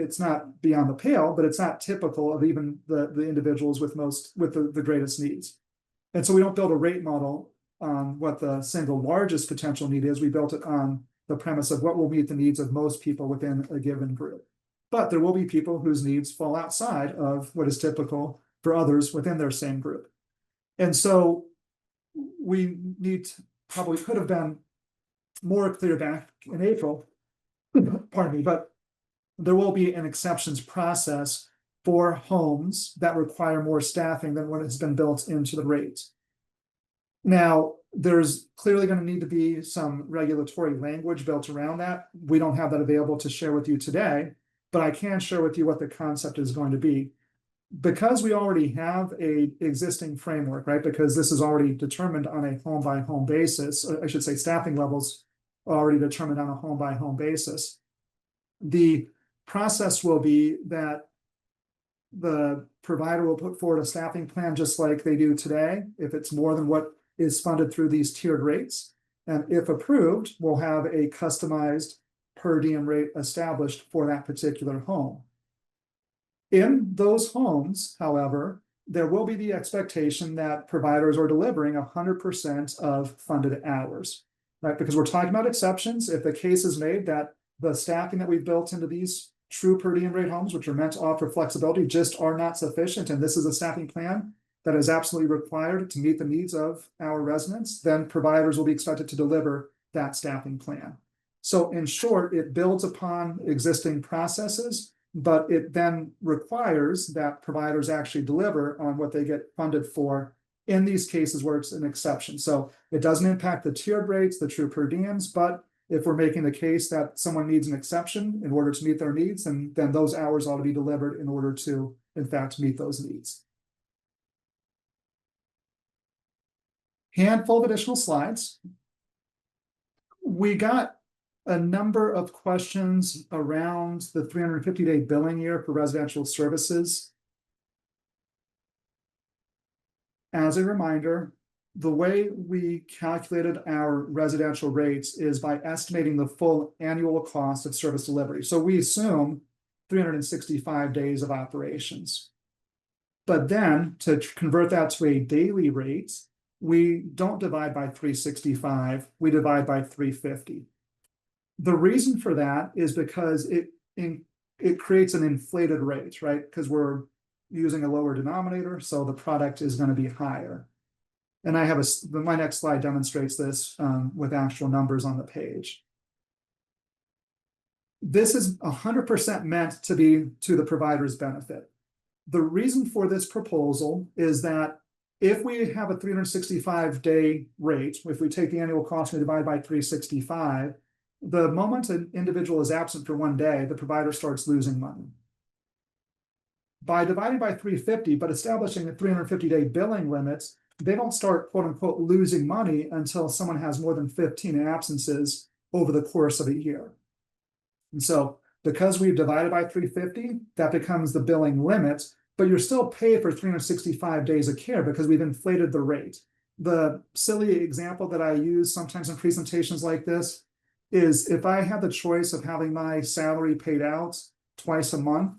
beyond the pale, but it's not typical of even the individuals with the greatest needs. And so we don't build a rate model on what the single largest potential need is. We built it on the premise of what will meet the needs of most people within a given group. But there will be people whose needs fall outside of what is typical for others within their same group. And so we probably could have been more clear back in April, pardon me, but there will be an exceptions process for homes that require more staffing than what has been built into the rate. Now, there's clearly going to need to be some regulatory language built around that. We don't have that available to share with you today, but I can share with you what the concept is going to be. Because we already have an existing framework, right? Because this is already determined on a home by home basis, I should say staffing levels are already determined on a home by home basis. The process will be that the provider will put forward a staffing plan just like they do today, if it's more than what is funded through these tiered rates. And if approved, we'll have a customized per diem rate established for that particular home. In those homes, however, there will be the expectation that providers are delivering 100% of funded hours, right? Because we're talking about exceptions. If the case is made that the staffing that we've built into these true per diem rate homes, which are meant to offer flexibility, just are not sufficient, and this is a staffing plan that is absolutely required to meet the needs of our residents, then providers will be expected to deliver that staffing plan. So in short, it builds upon existing processes, but it then requires that providers actually deliver on what they get funded for in these cases where it's an exception. So it doesn't impact the tiered rates, the true per diems, but if we're making the case that someone needs an exception in order to meet their needs, then those hours ought to be delivered in order to, in fact, meet those needs. Handful of additional slides. We got a number of questions around the 350-day billing year for residential services. As a reminder, the way we calculated our residential rates is by estimating the full annual cost of service delivery. So we assume 365 days of operations. But then to convert that to a daily rate, we don't divide by 365, we divide by 350. The reason for that is because it creates an inflated rate, right? Because we're using a lower denominator, so the product is going to be higher. And I have my next slide demonstrates this with actual numbers on the page. This is 100% meant to be to the provider's benefit. The reason for this proposal is that if we have a 365-day rate, if we take the annual cost and divide by 365, the moment an individual is absent for 1 day, the provider starts losing money. By dividing by 350, but establishing a 350-day billing limits, they don't start, quote unquote, losing money until someone has more than 15 absences over the course of a year. And so because we've divided by 350, that becomes the billing limit, but you're still paid for 365 days of care because we've inflated the rate. The silly example that I use sometimes in presentations like this is if I had the choice of having my salary paid out twice a month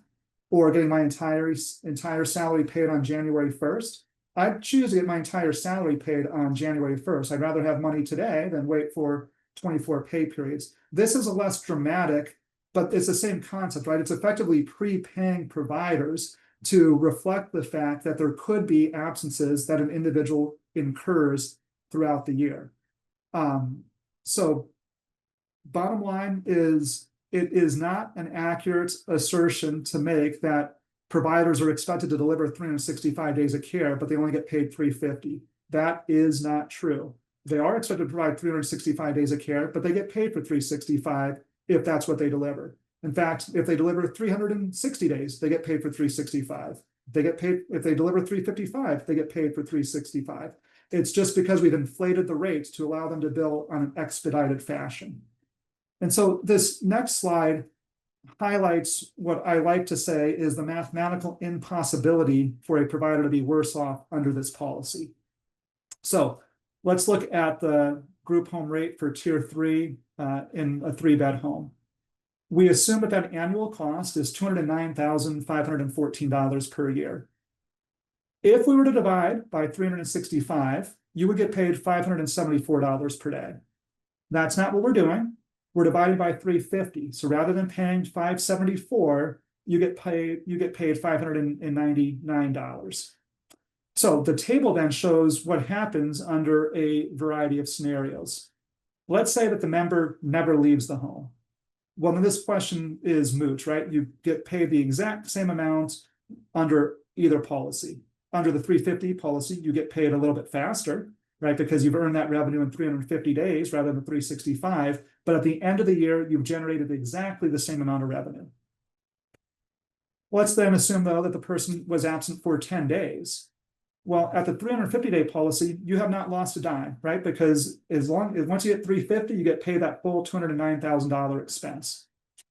or getting my entire salary paid on January 1st, I'd choose to get my entire salary paid on January 1st. I'd rather have money today than wait for 24 pay periods. This is a less dramatic, but it's the same concept, right? It's effectively prepaying providers to reflect the fact that there could be absences that an individual incurs throughout the year. So bottom line is, it is not an accurate assertion to make that providers are expected to deliver 365 days of care, but they only get paid 350. That is not true. They are expected to provide 365 days of care, but they get paid for 365 if that's what they deliver. In fact, if they deliver 360 days, they get paid for 365. They get paid if they deliver 355, they get paid for 365. It's just because we've inflated the rates to allow them to bill on an expedited fashion. And so this next slide highlights what I like to say is the mathematical impossibility for a provider to be worse off under this policy. So let's look at the group home rate for tier 3 in a 3-bed home. We assume that annual cost is $209,514 per year. If we were to divide by 365, you would get paid $574 per day. That's not what we're doing. We're dividing by 350. So rather than paying $574, you get paid $599. So the table then shows what happens under a variety of scenarios. Let's say that the member never leaves the home. Well, then this question is moot, right? You get paid the exact same amount under either policy. Under the 350 policy, you get paid a little bit faster, right? Because you've earned that revenue in 350 days rather than 365. But at the end of the year, you've generated exactly the same amount of revenue. Let's then assume, though, that the person was absent for 10 days. Well, at the 350-day policy, you have not lost a dime, right? Because once you get 350, you get paid that full $209,000 expense.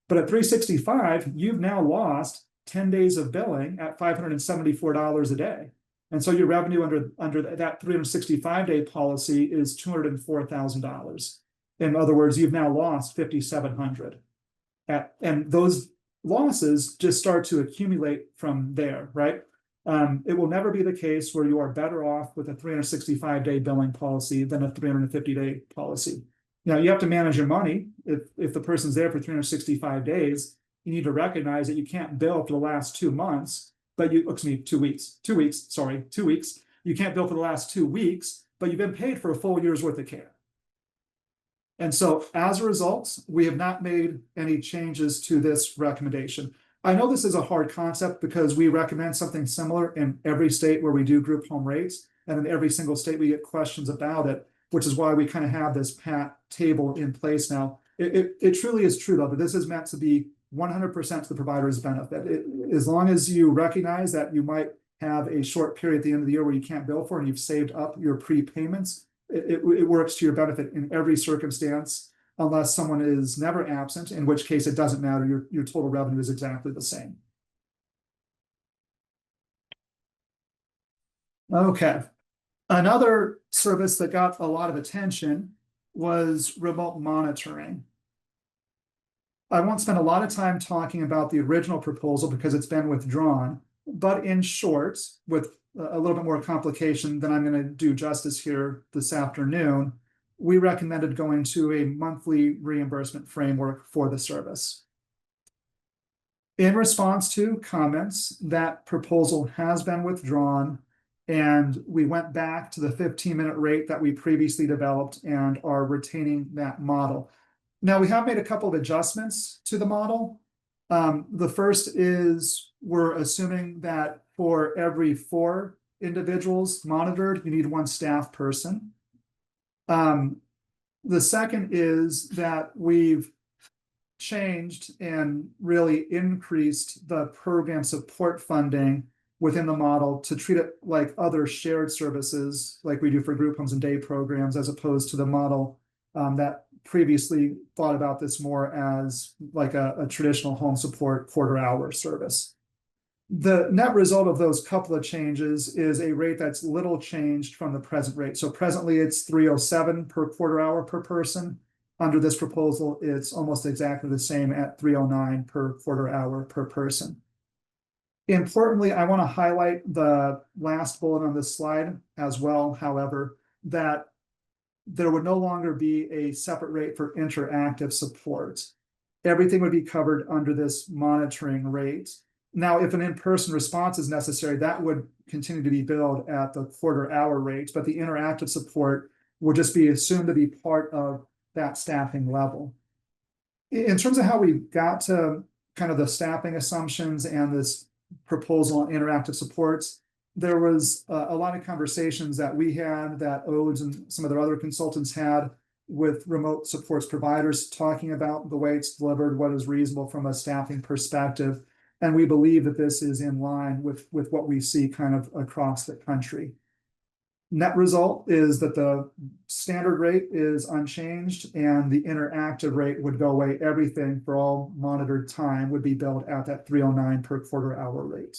But at 365, you've now lost 10 days of billing at $574 a day. And so your revenue under that 365-day policy is $204,000. In other words, you've now lost $5,700. And those losses just start to accumulate from there, right? It will never be the case where you are better off with a 365-day billing policy than a 350-day policy. Now, you have to manage your money. If the person's there for 365 days, you need to recognize that you can't bill for the last 2 months, but 2 weeks. You can't bill for the last 2 weeks, but you've been paid for a full year's worth of care. And so as a result, we have not made any changes to this recommendation. I know this is a hard concept because we recommend something similar in every state where we do group home rates. And in every single state, we get questions about it, which is why we kind of have this PAT table in place now. It truly is true, though, that this is meant to be 100% to the provider's benefit. As long as you recognize that you might have a short period at the end of the year where you can't bill for and you've saved up your prepayments, it works to your benefit in every circumstance, unless someone is never absent, in which case it doesn't matter. Your total revenue is exactly the same. Okay. Another service that got a lot of attention was remote monitoring. I won't spend a lot of time talking about the original proposal because it's been withdrawn, but in short, with a little bit more complication than I'm going to do justice here this afternoon, we recommended going to a monthly reimbursement framework for the service. In response to comments, that proposal has been withdrawn, and we went back to the 15-minute rate that we previously developed and are retaining that model. Now, we have made a couple of adjustments to the model. The first is we're assuming that for every 4 individuals monitored, you need 1 staff person. The second is that we've changed and really increased the program support funding within the model to treat it like other shared services like we do for group homes and day programs, as opposed to the model that previously thought about this more as like a traditional home support quarter-hour service. The net result of those couple of changes is a rate that's little changed from the present rate. So presently it's $307 per quarter hour per person. Under this proposal, it's almost exactly the same at $309 per quarter hour per person. Importantly, I want to highlight the last bullet on this slide as well, however, that there would no longer be a separate rate for interactive support. Everything would be covered under this monitoring rate. Now, if an in-person response is necessary, that would continue to be billed at the quarter-hour rate, but the interactive support will just be assumed to be part of that staffing level. In terms of how we got to kind of the staffing assumptions and this proposal on interactive supports, there was a lot of conversations that we had, that ODES and some of their other consultants had with remote supports providers, talking about the way it's delivered, what is reasonable from a staffing perspective. And we believe that this is in line with what we see kind of across the country. Net result is that the standard rate is unchanged and the interactive rate would go away. Everything for all monitored time would be billed at that $309 per quarter hour rate.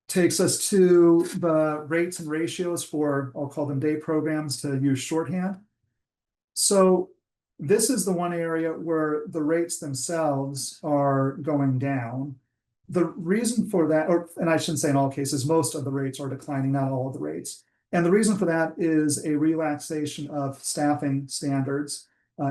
Takes us to the rates and ratios for, I'll call them day programs to use shorthand. So this is the one area where the rates themselves are going down. The reason for that, and I shouldn't say in all cases, most of the rates are declining, not all of the rates. And the reason for that is a relaxation of staffing standards.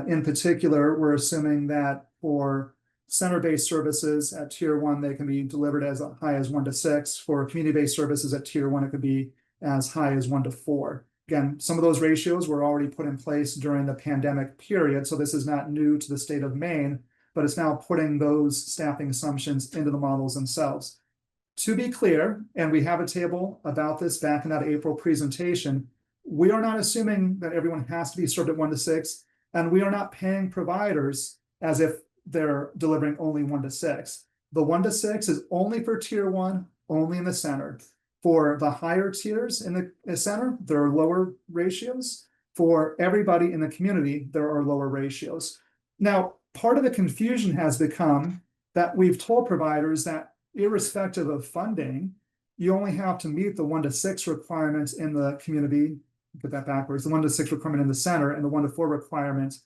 In particular, we're assuming that for center-based services at tier 1, they can be delivered as high as 1 to 6. For community-based services at tier 1, it could be as high as 1 to 4. Again, some of those ratios were already put in place during the pandemic period, so this is not new to the state of Maine, but it's now putting those staffing assumptions into the models themselves. To be clear, and we have a table about this back in that April presentation, we are not assuming that everyone has to be served at 1 to 6, and we are not paying providers as if they're delivering only 1 to 6. The 1 to 6 is only for tier 1, only in the center. For the higher tiers in the center, there are lower ratios. For everybody in the community, there are lower ratios. Now, part of the confusion has become that we've told providers that irrespective of funding, you only have to meet the 1 to 6 requirements in the community. Get that backwards, the 1 to 6 requirement in the center and the 1 to 4 requirement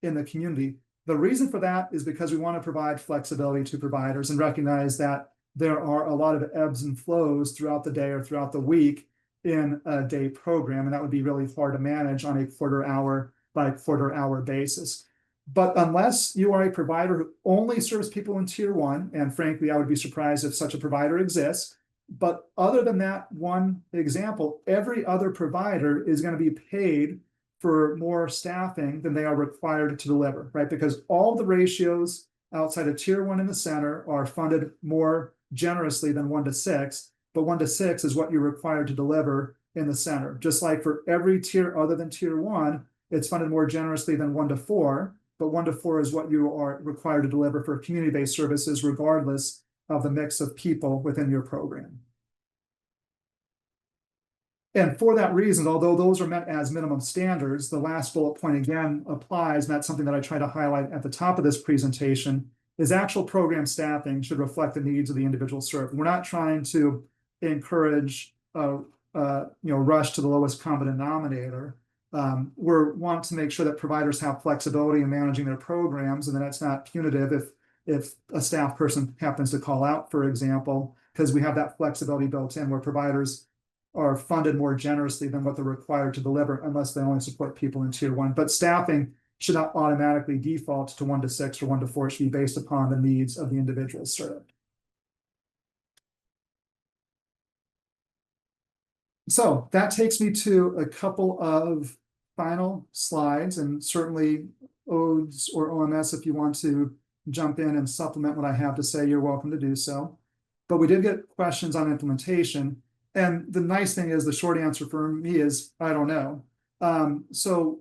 in the community. The reason for that is because we want to provide flexibility to providers and recognize that there are a lot of ebbs and flows throughout the day or throughout the week in a day program, and that would be really hard to manage on a quarter hour by quarter hour basis. But unless you are a provider who only serves people in tier 1, and frankly, I would be surprised if such a provider exists, But other than that one example, every other provider is going to be paid for more staffing than they are required to deliver, right? Because all the ratios outside of tier 1 in the center are funded more generously than 1 to 6, but 1 to 6 is what you're required to deliver in the center. Just like for every tier other than tier 1, it's funded more generously than 1 to 4, but 1 to 4 is what you are required to deliver for community-based services, regardless of the mix of people within your program. And for that reason, although those are meant as minimum standards, the last bullet point again applies, and that's something that I try to highlight at the top of this presentation, is actual program staffing should reflect the needs of the individual served. We're not trying to encourage rush to the lowest common denominator. We want to make sure that providers have flexibility in managing their programs, and that it's not punitive if a staff person happens to call out, for example, because we have that flexibility built in where providers are funded more generously than what they're required to deliver, unless they only support people in tier 1. But staffing should not automatically default to 1 to 6 or 1 to 4. It should be based upon the needs of the individuals served. So that takes me to a couple of final slides, and certainly ODES or OMS, if you want to jump in and supplement what I have to say, you're welcome to do so. But we did get questions on implementation. And the nice thing is, the short answer for me is, I don't know. So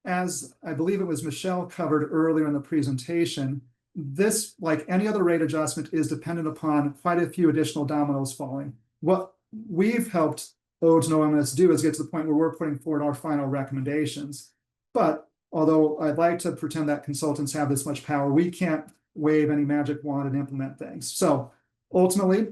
as I believe it was Michelle covered earlier in the presentation, this, like any other rate adjustment, is dependent upon quite a few additional dominoes falling. What we've helped ODES and OMS do is get to the point where we're putting forward our final recommendations. But although I'd like to pretend that consultants have this much power, we can't wave any magic wand and implement things. So ultimately,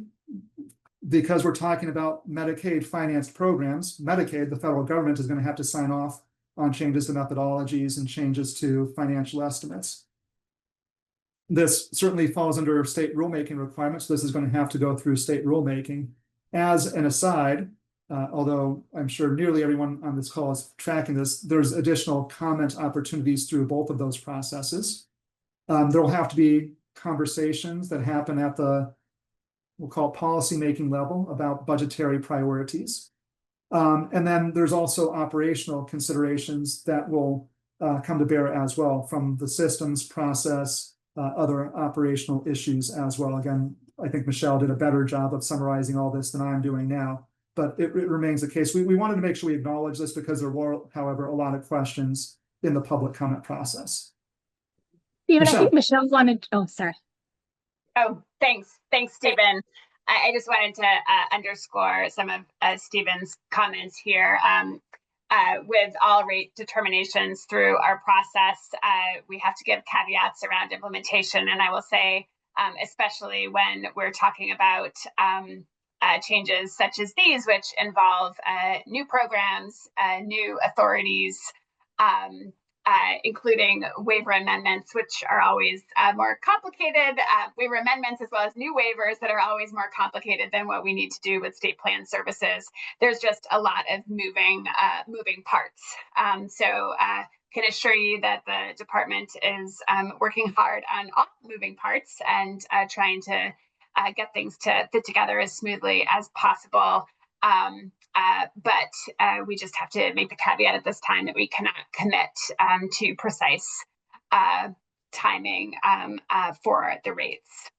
because we're talking about Medicaid financed programs, Medicaid, the federal government, is going to have to sign off on changes to methodologies and changes to financial estimates. This certainly falls under state rulemaking requirements. This is going to have to go through state rulemaking. As an aside, although I'm sure nearly everyone on this call is tracking this, there's additional comment opportunities through both of those processes. There will have to be conversations that happen at the, we'll call it, policymaking level about budgetary priorities. And then there's also operational considerations that will come to bear as well, from the systems process, other operational issues as well. Again, I think Michelle did a better job of summarizing all this than I'm doing now, but it remains the case. We wanted to make sure we acknowledge this because there were, however, a lot of questions in the public comment process. Stephen, Michelle. I think Michelle wanted, oh, sorry. Oh, thanks. Thanks, Stephen. I just wanted to underscore some of Stephen's comments here. With all rate determinations through our process, we have to give caveats around implementation. And I will say, especially when we're talking about changes such as these, which involve new programs, new authorities, including waiver amendments, which are always more complicated, waiver amendments as well as new waivers that are always more complicated than what we need to do with state plan services. There's just a lot of moving parts. So can assure you that the department is working hard on all moving parts and trying to get things to fit together as smoothly as possible. But we just have to make the caveat at this time that we cannot commit to precise timing for the rates.